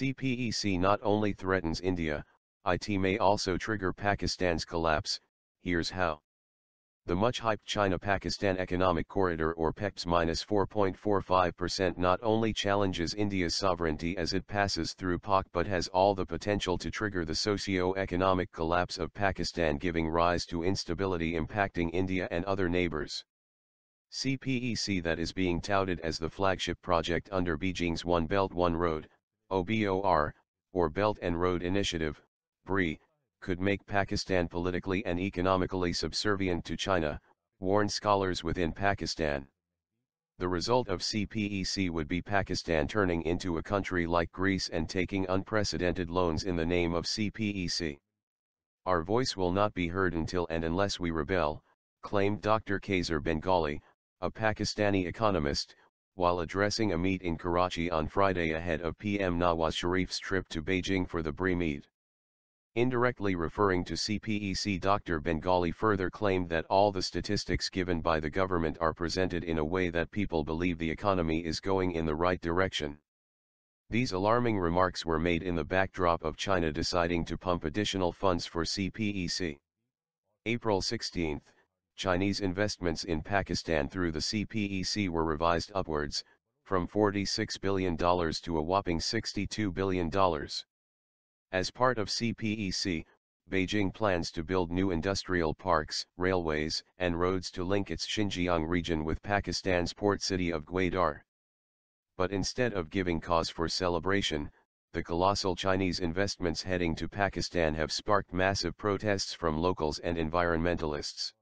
Cpec not only threatens India, it may also trigger Pakistan's collapse. Here's how. The much-hyped China-Pakistan Economic Corridor or PEC's -4.45% not only challenges India's sovereignty as it passes through Pak but has all the potential to trigger the socio-economic collapse of Pakistan, giving rise to instability impacting India and other neighbors. Cpec, that is being touted as the flagship project under Beijing's One Belt One Road, OBOR, or Belt and Road Initiative, BRI, could make Pakistan politically and economically subservient to China, warn scholars within Pakistan. The result of Cpec would be Pakistan turning into a country like Greece and taking unprecedented loans in the name of Cpec. Our voice will not be heard until and unless we rebel, claimed Dr. Kaiser Bengali, a Pakistani economist, while addressing a meet in Karachi on Friday ahead of PM Nawaz Sharif's trip to Beijing for the BRI meet. Indirectly referring to Cpec, Dr. Bengali further claimed that all the statistics given by the government are presented in a way that people believe the economy is going in the right direction. These alarming remarks were made in the backdrop of China deciding to pump additional funds for Cpec. April 16, Chinese investments in Pakistan through the Cpec were revised upwards, from $46 billion to a whopping $62 billion. As part of Cpec, Beijing plans to build new industrial parks, railways, and roads to link its Xinjiang region with Pakistan's port city of Gwadar. But instead of giving cause for celebration, the colossal Chinese investments heading to Pakistan have sparked massive protests from locals and environmentalists.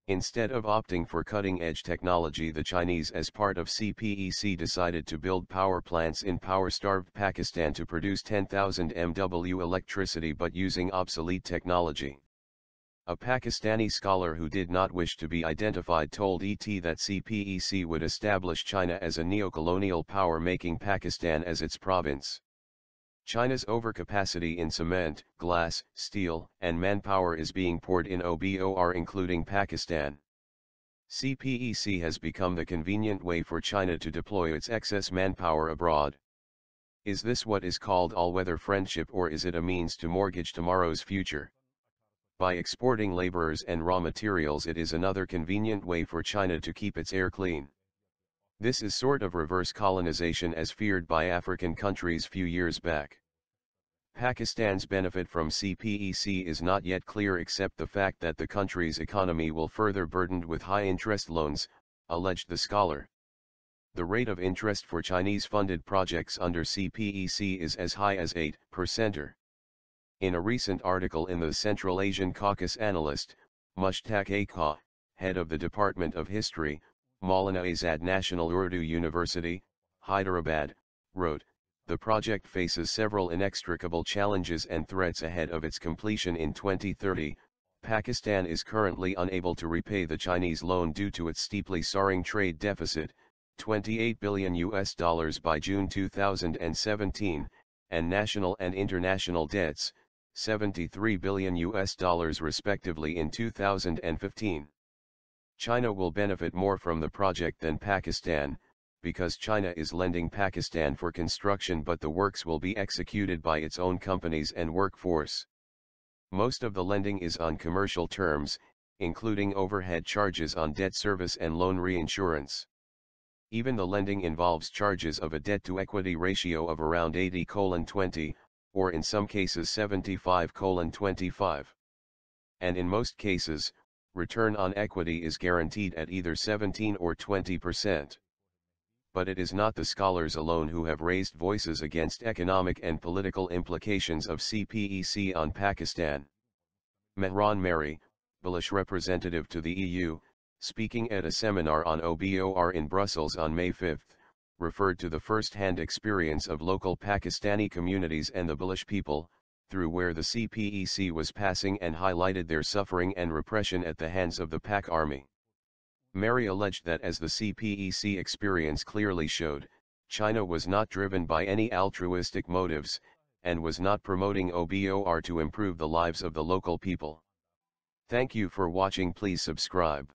Instead of opting for cutting-edge technology, the Chinese, as part of Cpec, decided to build power plants in power-starved Pakistan to produce 10,000 MW electricity but using obsolete technology. A Pakistani scholar who did not wish to be identified told ET that Cpec would establish China as a neo-colonial power, making Pakistan as its province. China's overcapacity in cement, glass, steel, and manpower is being poured in OBOR, including Pakistan. Cpec has become the convenient way for China to deploy its excess manpower abroad. Is this what is called all-weather friendship, or is it a means to mortgage tomorrow's future? By exporting laborers and raw materials, it is another convenient way for China to keep its air clean. This is sort of reverse colonization as feared by African countries few years back. Pakistan's benefit from Cpec is not yet clear, except the fact that the country's economy will further burdened with high-interest loans, alleged the scholar. The rate of interest for Chinese-funded projects under Cpec is as high as 8%. In a recent article in the Central Asian Caucus, analyst, Mushtaq Akha, head of the Department of History, Maulana Azad National Urdu University, Hyderabad, wrote, "The project faces several inextricable challenges and threats ahead of its completion in 2030. Pakistan is currently unable to repay the Chinese loan due to its steeply soaring trade deficit, $28 billion by June 2017, and national and international debts, $73 billion respectively in 2015. China will benefit more from the project than Pakistan, because China is lending Pakistan for construction, but the works will be executed by its own companies and workforce. Most of the lending is on commercial terms, including overhead charges on debt service and loan reinsurance. Even the lending involves charges of a debt-to-equity ratio of around 80:20, or in some cases 75:25. And in most cases, return on equity is guaranteed at either 17 or 20%. But it is not the scholars alone who have raised voices against economic and political implications of Cpec on Pakistan. Mehran Mary, Polish representative to the EU, speaking at a seminar on OBOR in Brussels on May 5, referred to the first-hand experience of local Pakistani communities and the Polish people, through where the Cpec was passing, and highlighted their suffering and repression at the hands of the Pak army. Mary alleged that, as the Cpec experience clearly showed, China was not driven by any altruistic motives, and was not promoting OBOR to improve the lives of the local people. Thank you for watching. Please subscribe.